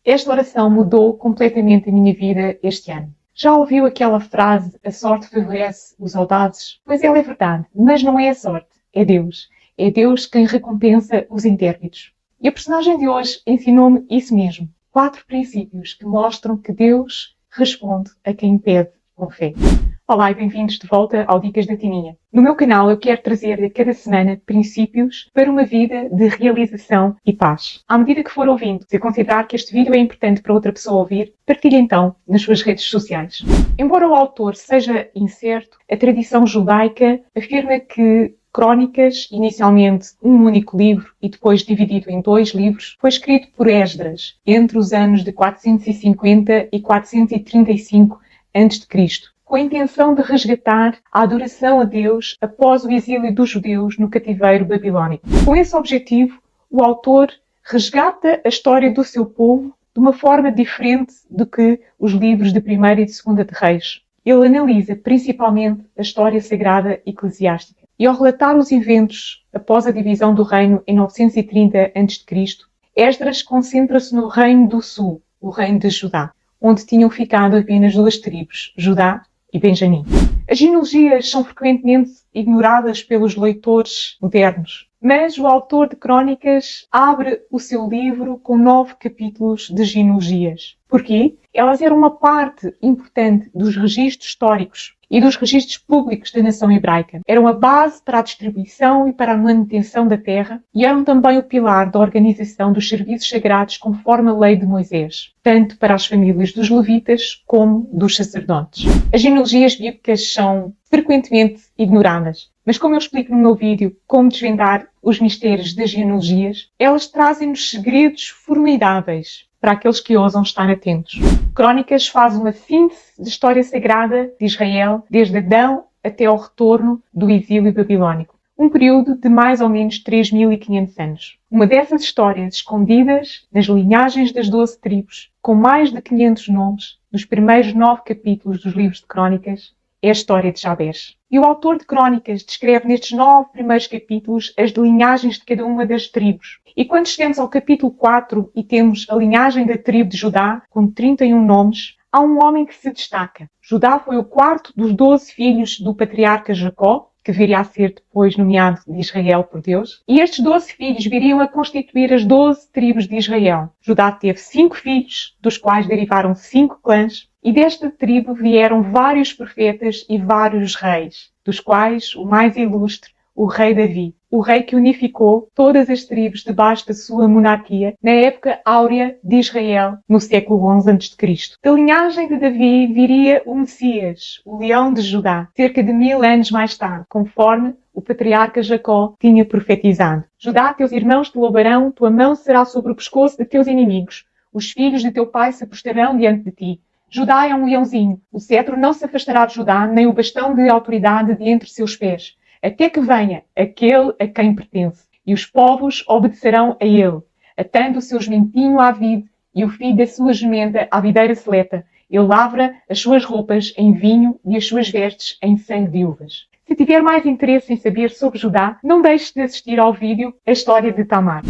Esta oração mudou completamente a minha vida este ano. Já ouviu aquela frase, a sorte favorece os audazes? Pois ela é verdade, mas não é a sorte, é Deus. É Deus quem recompensa os intérpretes. E a personagem de hoje ensinou-me isso mesmo. 4 princípios que mostram que Deus responde a quem pede com fé. Olá e bem-vindos de volta ao Dicas da Tininha. No meu canal eu quero trazer a cada semana princípios para uma vida de realização e paz. À medida que for ouvindo, se considerar que este vídeo é importante para outra pessoa ouvir, partilhe então nas suas redes sociais. Embora o autor seja incerto, a tradição judaica afirma que Crónicas, inicialmente um único livro e depois dividido em 2 livros, foi escrito por Esdras entre os anos de 450 e 435 a.C., com a intenção de resgatar a adoração a Deus após o exílio dos judeus no cativeiro babilónico. Com esse objetivo, o autor resgata a história do seu povo de uma forma diferente do que os livros de 1ª e de 2ª de Reis. Ele analisa principalmente a história sagrada eclesiástica. E ao relatar os eventos após a divisão do reino em 930 a.C., Esdras concentra-se no reino do sul, o reino de Judá, onde tinham ficado apenas 2 tribos, Judá e Benjamim. As genealogias são frequentemente ignoradas pelos leitores modernos, mas o autor de Crónicas abre o seu livro com 9 capítulos de genealogias. Porquê? Elas eram uma parte importante dos registros históricos e dos registros públicos da nação hebraica. Eram a base para a distribuição e para a manutenção da terra e eram também o pilar da organização dos serviços sagrados conforme a lei de Moisés, tanto para as famílias dos levitas como dos sacerdotes. As genealogias bíblicas são frequentemente ignoradas, mas como eu explico no meu vídeo como desvendar os mistérios das genealogias, elas trazem-nos segredos formidáveis para aqueles que ousam estar atentos. Crónicas faz uma síntese de história sagrada de Israel, desde Adão até ao retorno do exílio babilónico. Um período de mais ou menos 3.500 anos. Uma dessas histórias escondidas nas linhagens das 12 tribos, com mais de 500 nomes, nos primeiros 9 capítulos dos livros de Crónicas, é a história de Jabez. E o autor de Crónicas descreve nestes 9 primeiros capítulos as linhagens de cada uma das tribos. E quando chegamos ao capítulo 4 e temos a linhagem da tribo de Judá, com 31 nomes, há um homem que se destaca. Judá foi o 4º dos 12 filhos do patriarca Jacó, que viria a ser depois nomeado de Israel por Deus. E estes 12 filhos viriam a constituir as 12 tribos de Israel. Judá teve 5 filhos, dos quais derivaram 5 clãs. E desta tribo vieram vários profetas e vários reis, dos quais o mais ilustre, o rei Davi, o rei que unificou todas as tribos debaixo da sua monarquia na época áurea de Israel, no século XI a.C. Da linhagem de Davi viria o Messias, o leão de Judá, cerca de 1000 anos mais tarde, conforme o patriarca Jacó tinha profetizado. Judá, teus irmãos te louvarão, tua mão será sobre o pescoço de teus inimigos, os filhos de teu pai se prostrarão diante de ti. Judá é um leãozinho, o cetro não se afastará de Judá, nem o bastão de autoridade de entre seus pés, até que venha aquele a quem pertence, e os povos obedecerão a ele, atando o seu jumentinho à vide e o filho da sua jumenta à videira seleta. Ele lavra as suas roupas em vinho e as suas vestes em sangue de uvas. Se tiver mais interesse em saber sobre Judá, não deixe de assistir ao vídeo A História de Tamar.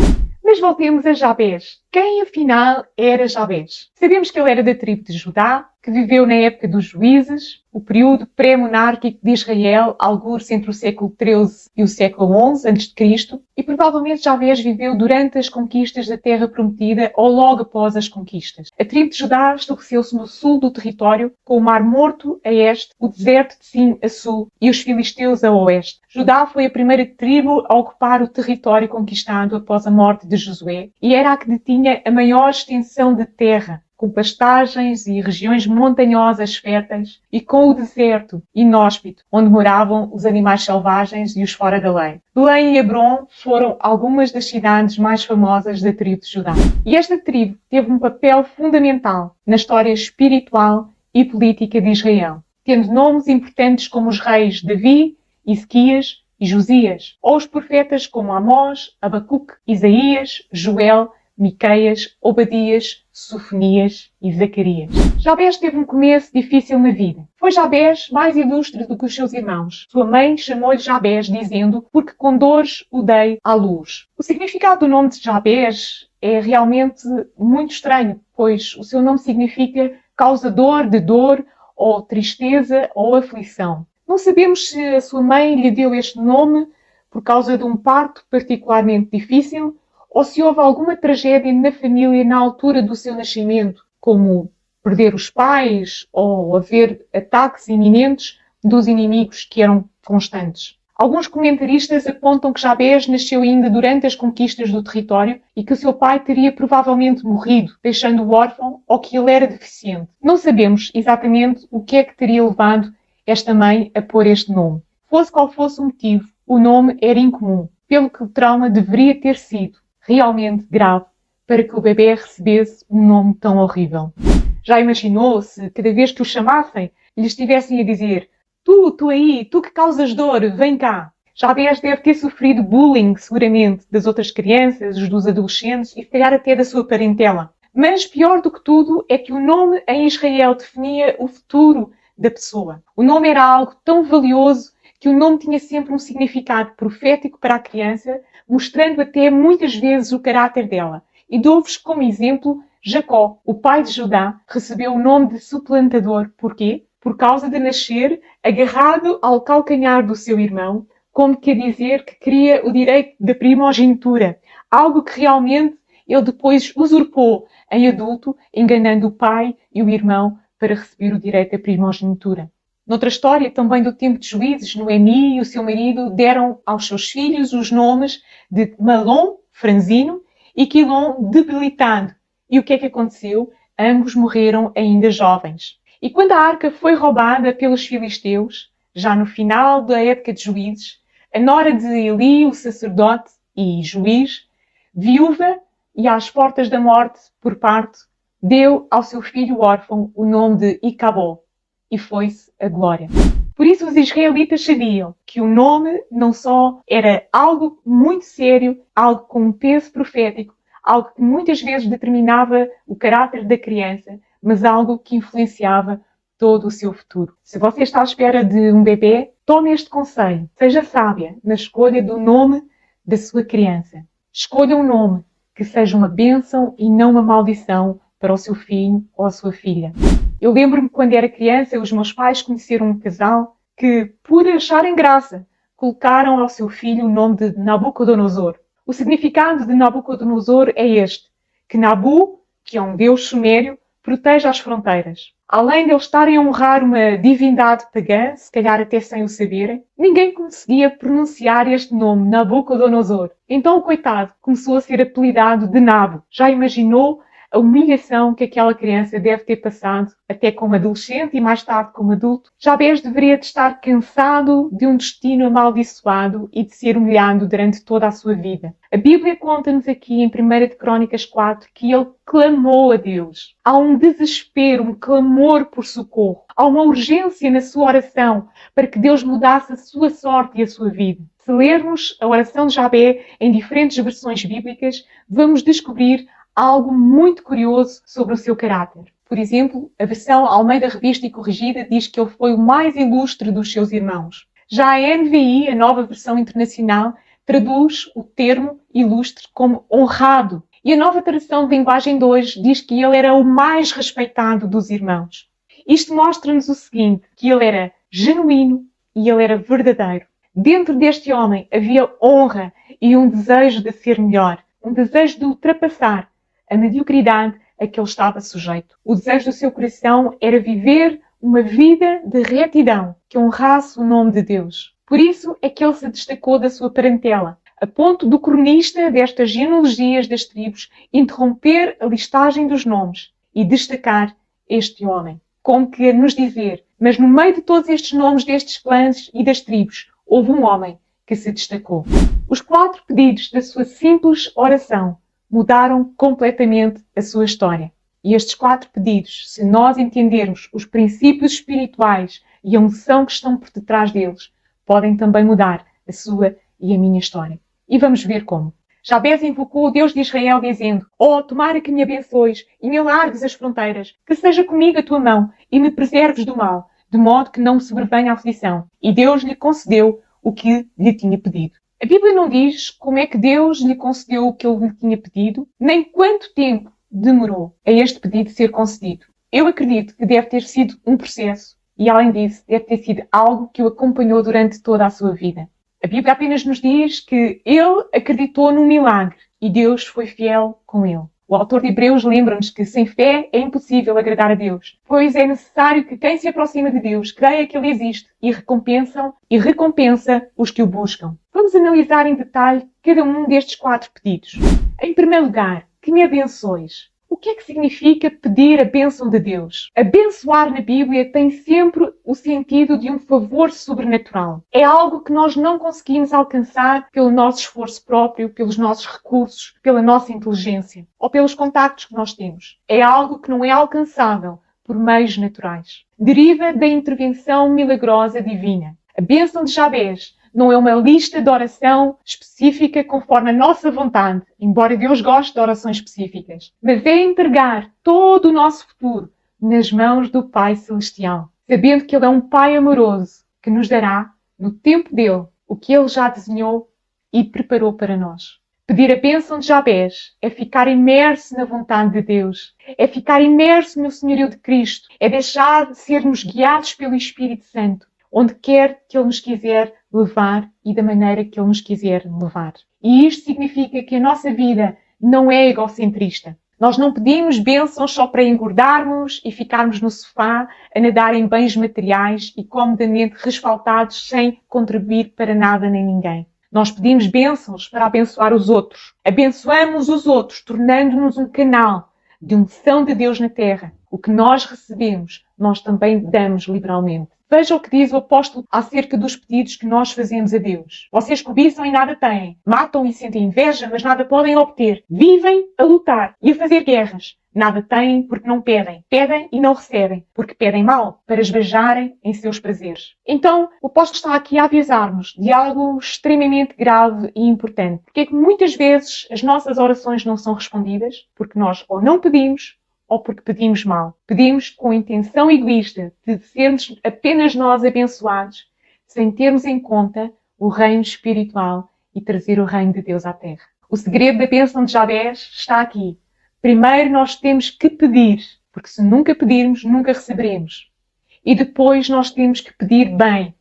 Mas voltemos a Jabez. Quem afinal era Jabez? Sabemos que ele era da tribo de Judá, que viveu na época dos juízes, o período pré-monárquico de Israel, algures entre o século XIII e o século XI a.C., e provavelmente Jabez viveu durante as conquistas da Terra Prometida ou logo após as conquistas. A tribo de Judá estabeleceu-se no sul do território, com o Mar Morto a este, o deserto de Sim a sul e os filisteus a oeste. Judá foi a primeira tribo a ocupar o território conquistado após a morte de Josué e era a que detinha a maior extensão de terra, com pastagens e regiões montanhosas férteis e com o deserto inóspito, onde moravam os animais selvagens e os fora da lei. Belém e Hebrom foram algumas das cidades mais famosas da tribo de Judá. E esta tribo teve um papel fundamental na história espiritual e política de Israel, tendo nomes importantes como os reis Davi, Ezequias e Josias, ou os profetas como Amós, Abacuque, Isaías, Joel, Miqueias, Obadias, Sofonias e Zacarias. Jabés teve um começo difícil na vida. Foi Jabés mais ilustre do que os seus irmãos. Sua mãe chamou-lhe Jabés, dizendo, porque com dores o dei à luz. O significado do nome de Jabés é realmente muito estranho, pois o seu nome significa causador de dor, ou tristeza, ou aflição. Não sabemos se a sua mãe lhe deu este nome por causa de um parto particularmente difícil, ou se houve alguma tragédia na família na altura do seu nascimento, como perder os pais ou haver ataques iminentes dos inimigos que eram constantes. Alguns comentaristas apontam que Jabés nasceu ainda durante as conquistas do território e que o seu pai teria provavelmente morrido, deixando-o órfão, ou que ele era deficiente. Não sabemos exatamente o que é que teria levado esta mãe a pôr este nome. Fosse qual fosse o motivo, o nome era incomum, pelo que o trauma deveria ter sido realmente grave para que o bebê recebesse um nome tão horrível. Já imaginou se cada vez que o chamassem lhe estivessem a dizer: tu aí, tu que causas dor, vem cá. Jabés deve ter sofrido bullying, seguramente, das outras crianças, dos adolescentes e se calhar até da sua parentela. Mas pior do que tudo é que o nome em Israel definia o futuro da pessoa. O nome era algo tão valioso que o nome tinha sempre um significado profético para a criança, mostrando até muitas vezes o caráter dela. E dou-vos como exemplo Jacó, o pai de Judá, recebeu o nome de suplantador. Porquê? Por causa de nascer agarrado ao calcanhar do seu irmão, como quer dizer que queria o direito da primogenitura, algo que realmente ele depois usurpou em adulto, enganando o pai e o irmão para receber o direito da primogenitura. Noutra história, também do tempo de Juízes, Noemi e o seu marido deram aos seus filhos os nomes de Malom, franzino, e Quilom, debilitado. E o que é que aconteceu? Ambos morreram ainda jovens. E quando a arca foi roubada pelos filisteus, já no final da época de Juízes, a nora de Eli, o sacerdote e juiz, viúva e às portas da morte por parto, deu ao seu filho órfão o nome de Icabod, e foi-se a glória. Por isso os israelitas sabiam que o nome não só era algo muito sério, algo com um peso profético, algo que muitas vezes determinava o caráter da criança, mas algo que influenciava todo o seu futuro. Se você está à espera de um bebê, tome este conselho. Seja sábia na escolha do nome da sua criança. Escolha um nome que seja uma bênção e não uma maldição para o seu filho ou a sua filha. Eu lembro-me quando era criança, os meus pais conheceram um casal que, por acharem graça, colocaram ao seu filho o nome de Nabucodonosor. O significado de Nabucodonosor é este, que Nabu, que é um deus sumério, protege as fronteiras. Além de eles estarem a honrar uma divindade pagã, se calhar até sem o saberem, ninguém conseguia pronunciar este nome, Nabucodonosor. Então o coitado começou a ser apelidado de Nabo. Já imaginou a humilhação que aquela criança deve ter passado, até como adolescente e mais tarde como adulto? Jabés deveria de estar cansado de um destino amaldiçoado e de ser humilhado durante toda a sua vida. A Bíblia conta-nos aqui em 1 de Crônicas 4 que ele clamou a Deus. Há um desespero, um clamor por socorro. Há uma urgência na sua oração para que Deus mudasse a sua sorte e a sua vida. Se lermos a oração de Jabé em diferentes versões bíblicas, vamos descobrir algo muito curioso sobre o seu caráter. Por exemplo, a versão Almeida Revista e Corrigida diz que ele foi o mais ilustre dos seus irmãos. Já a NVI, a nova versão internacional, traduz o termo ilustre como honrado. E a nova tradução de linguagem de hoje diz que ele era o mais respeitado dos irmãos. Isto mostra-nos o seguinte, que ele era genuíno e ele era verdadeiro. Dentro deste homem havia honra e um desejo de ser melhor, um desejo de ultrapassar a mediocridade a que ele estava sujeito. O desejo do seu coração era viver uma vida de retidão que honrasse o nome de Deus. Por isso é que ele se destacou da sua parentela, a ponto do cronista destas genealogias das tribos interromper a listagem dos nomes e destacar este homem. Como que nos dizer, mas no meio de todos estes nomes destes clãs e das tribos, houve um homem que se destacou. Os 4 pedidos da sua simples oração mudaram completamente a sua história. E estes 4 pedidos, se nós entendermos os princípios espirituais e a unção que estão por detrás deles, podem também mudar a sua e a minha história. E vamos ver como. Jabez invocou o Deus de Israel, dizendo: Oh, tomara que me abençoes e me alargues as fronteiras, que seja comigo a tua mão e me preserves do mal, de modo que não me sobrevenha a aflição. E Deus lhe concedeu o que lhe tinha pedido. A Bíblia não diz como é que Deus lhe concedeu o que ele lhe tinha pedido, nem quanto tempo demorou a este pedido ser concedido. Eu acredito que deve ter sido um processo e, além disso, deve ter sido algo que o acompanhou durante toda a sua vida. A Bíblia apenas nos diz que ele acreditou no milagre e Deus foi fiel com ele. O autor de Hebreus lembra-nos que sem fé é impossível agradar a Deus, pois é necessário que quem se aproxima de Deus creia que Ele existe e recompensa os que o buscam. Vamos analisar em detalhe cada um destes 4 pedidos. Em primeiro lugar, que me abençoes. O que é que significa pedir a bênção de Deus? Abençoar na Bíblia tem sempre o sentido de um favor sobrenatural. É algo que nós não conseguimos alcançar pelo nosso esforço próprio, pelos nossos recursos, pela nossa inteligência ou pelos contactos que nós temos. É algo que não é alcançável por meios naturais. Deriva da intervenção milagrosa divina. A bênção de Jabez não é uma lista de oração específica conforme a nossa vontade, embora Deus goste de orações específicas. Mas é entregar todo o nosso futuro nas mãos do Pai Celestial, sabendo que Ele é um Pai amoroso que nos dará, no tempo dele, o que Ele já desenhou e preparou para nós. Pedir a bênção de Jabez é ficar imerso na vontade de Deus, é ficar imerso no senhorio de Cristo, é deixar de sermos guiados pelo Espírito Santo, onde quer que Ele nos quiser levar e da maneira que Ele nos quiser levar. E isto significa que a nossa vida não é egocentrista. Nós não pedimos bênçãos só para engordarmos e ficarmos no sofá a nadar em bens materiais e comodamente resfaltados sem contribuir para nada nem ninguém. Nós pedimos bênçãos para abençoar os outros. Abençoamos os outros, tornando-nos um canal de unção de Deus na terra. O que nós recebemos, nós também damos liberalmente. Veja o que diz o apóstolo acerca dos pedidos que nós fazemos a Deus. Vocês cobiçam e nada têm. Matam e sentem inveja, mas nada podem obter. Vivem a lutar e a fazer guerras. Nada têm porque não pedem. Pedem e não recebem, porque pedem mal, para esbanjarem em seus prazeres. Então, o apóstolo está aqui a avisar-nos de algo extremamente grave e importante. Porque é que muitas vezes as nossas orações não são respondidas? Porque nós ou não pedimos, ou porque pedimos mal. Pedimos com a intenção egoísta de sermos apenas nós abençoados, sem termos em conta o reino espiritual e trazer o reino de Deus à terra. O segredo da bênção de Jabez está aqui. Primeiro nós temos que pedir, porque se nunca pedirmos, nunca receberemos. E depois nós temos que pedir bem.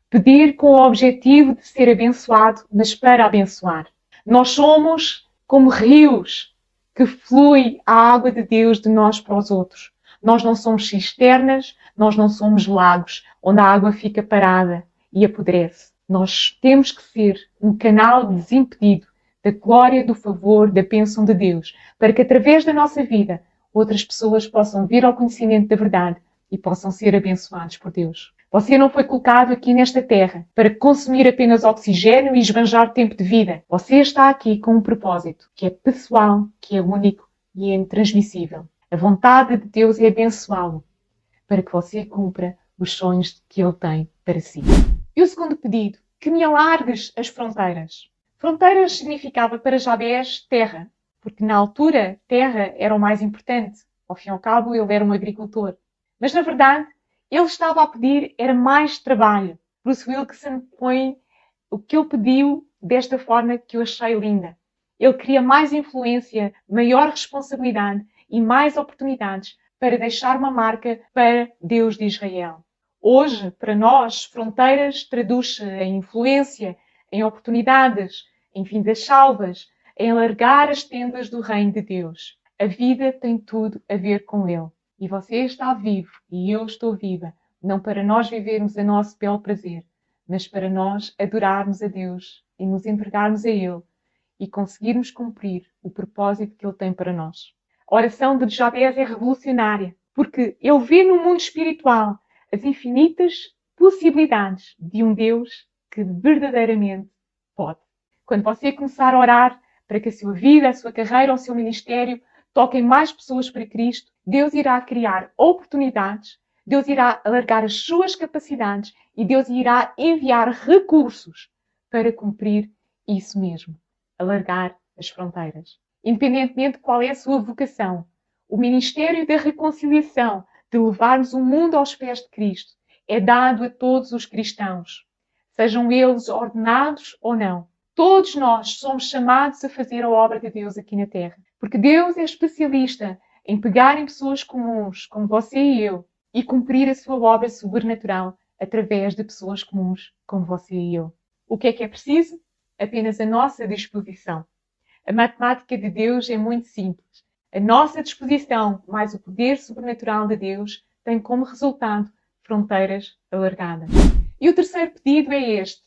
Pedir com o objetivo de ser abençoado, mas para abençoar. Nós somos como rios que flui a água de Deus de nós para os outros. Nós não somos cisternas, nós não somos lagos, onde a água fica parada e apodrece. Nós temos que ser um canal desimpedido da glória, do favor, da bênção de Deus, para que através da nossa vida outras pessoas possam vir ao conhecimento da verdade e possam ser abençoados por Deus. Você não foi colocado aqui nesta terra para consumir apenas oxigênio e esbanjar tempo de vida. Você está aqui com um propósito que é pessoal, que é único e é intransmissível. A vontade de Deus é abençoá-lo para que você cumpra os sonhos que Ele tem para si. E o segundo pedido, que me alargues as fronteiras. Fronteiras significava para Jabez terra, porque na altura terra era o mais importante. Ao fim e ao cabo, ele era um agricultor. Mas na verdade, ele estava a pedir era mais trabalho. Bruce Wilkinson põe o que ele pediu desta forma que eu achei linda. Ele queria mais influência, maior responsabilidade e mais oportunidades para deixar uma marca para Deus de Israel. Hoje, para nós, fronteiras traduz-se em influência, em oportunidades, em vindas salvas, em alargar as tendas do reino de Deus. A vida tem tudo a ver com Ele. E você está vivo e eu estou viva, não para nós vivermos a nosso belo prazer, mas para nós adorarmos a Deus e nos entregarmos a Ele e conseguirmos cumprir o propósito que Ele tem para nós. A oração de Jabez é revolucionária, porque ele vê no mundo espiritual as infinitas possibilidades de um Deus que verdadeiramente pode. Quando você começar a orar para que a sua vida, a sua carreira ou o seu ministério toquem mais pessoas para Cristo, Deus irá criar oportunidades, Deus irá alargar as suas capacidades e Deus irá enviar recursos para cumprir isso mesmo. Alargar as fronteiras. Independentemente de qual é a sua vocação, o ministério da reconciliação, de levarmos o mundo aos pés de Cristo, é dado a todos os cristãos, sejam eles ordenados ou não. Todos nós somos chamados a fazer a obra de Deus aqui na Terra, porque Deus é especialista em pegar em pessoas comuns, como você e eu, e cumprir a sua obra sobrenatural através de pessoas comuns, como você e eu. O que é preciso? Apenas a nossa disposição. A matemática de Deus é muito simples. A nossa disposição, mais o poder sobrenatural de Deus, tem como resultado fronteiras alargadas. E o terceiro pedido é este: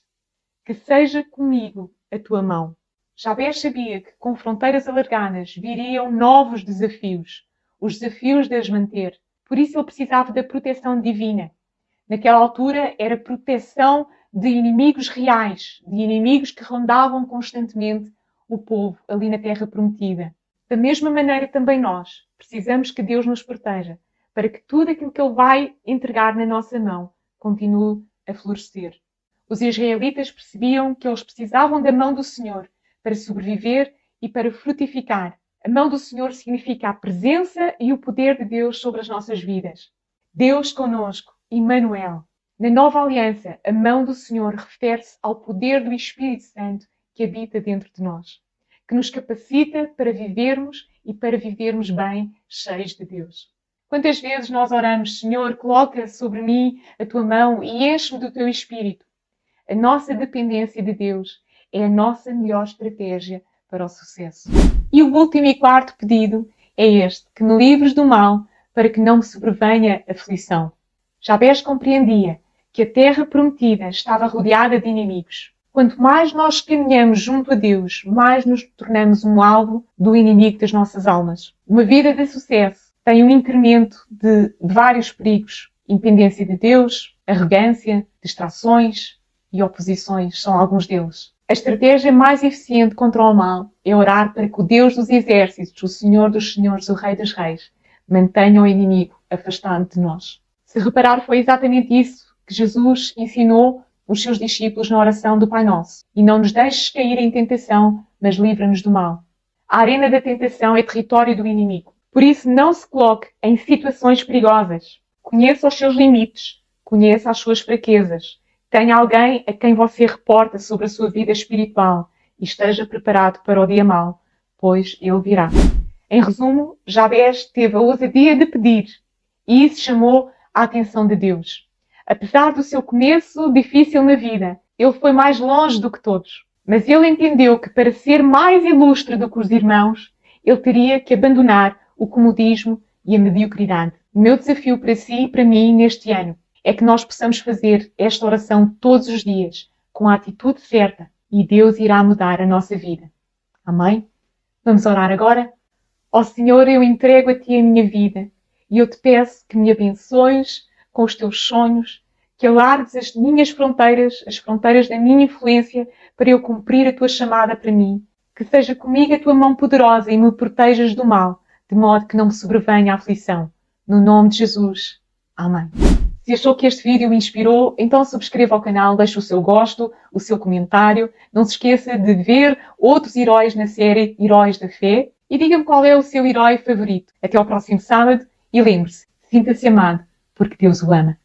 que seja comigo a tua mão. Jabez sabia que com fronteiras alargadas viriam novos desafios, os desafios de as manter. Por isso ele precisava da proteção divina. Naquela altura era proteção de inimigos reais, de inimigos que rondavam constantemente o povo ali na Terra Prometida. Da mesma maneira também nós precisamos que Deus nos proteja, para que tudo aquilo que Ele vai entregar na nossa mão continue a florescer. Os israelitas percebiam que eles precisavam da mão do Senhor para sobreviver e para frutificar. A mão do Senhor significa a presença e o poder de Deus sobre as nossas vidas. Deus conosco, Emmanuel. Na nova aliança, a mão do Senhor refere-se ao poder do Espírito Santo que habita dentro de nós, que nos capacita para vivermos e para vivermos bem, cheios de Deus. Quantas vezes nós oramos: Senhor, coloca sobre mim a tua mão e enche-me do teu Espírito. A nossa dependência de Deus é a nossa melhor estratégia para o sucesso. E o último e quarto pedido é este: que me livres do mal, para que não me sobrevenha aflição. Jabez compreendia que a terra prometida estava rodeada de inimigos. Quanto mais nós caminhamos junto a Deus, mais nos tornamos um alvo do inimigo das nossas almas. Uma vida de sucesso tem um incremento de vários perigos: independência de Deus, arrogância, distrações e oposições são alguns deles. A estratégia mais eficiente contra o mal é orar para que o Deus dos exércitos, o Senhor dos senhores, o Rei dos reis, mantenha o inimigo afastado de nós. Se reparar, foi exatamente isso que Jesus ensinou os seus discípulos na oração do Pai Nosso. E não nos deixes cair em tentação, mas livra-nos do mal. A arena da tentação é território do inimigo. Por isso, não se coloque em situações perigosas. Conheça os seus limites. Conheça as suas fraquezas. Tenha alguém a quem você reporta sobre a sua vida espiritual e esteja preparado para o dia mau, pois ele virá. Em resumo, Jabez teve a ousadia de pedir e isso chamou a atenção de Deus. Apesar do seu começo difícil na vida, ele foi mais longe do que todos. Mas ele entendeu que para ser mais ilustre do que os irmãos, ele teria que abandonar o comodismo e a mediocridade. O meu desafio para si e para mim neste ano é que nós possamos fazer esta oração todos os dias, com a atitude certa, e Deus irá mudar a nossa vida. Amém? Vamos orar agora? Ó Senhor, eu entrego a Ti a minha vida e eu te peço que me abençoes com os Teus sonhos, que alargues as minhas fronteiras, as fronteiras da minha influência, para eu cumprir a Tua chamada para mim. Que seja comigo a Tua mão poderosa e me protejas do mal, de modo que não me sobrevenha a aflição. No nome de Jesus. Amém. Se achou que este vídeo o inspirou, então subscreva o canal, deixe o seu gosto, o seu comentário. Não se esqueça de ver outros heróis na série Heróis da Fé e diga-me qual é o seu herói favorito. Até ao próximo sábado e lembre-se, sinta-se amado, porque Deus o ama.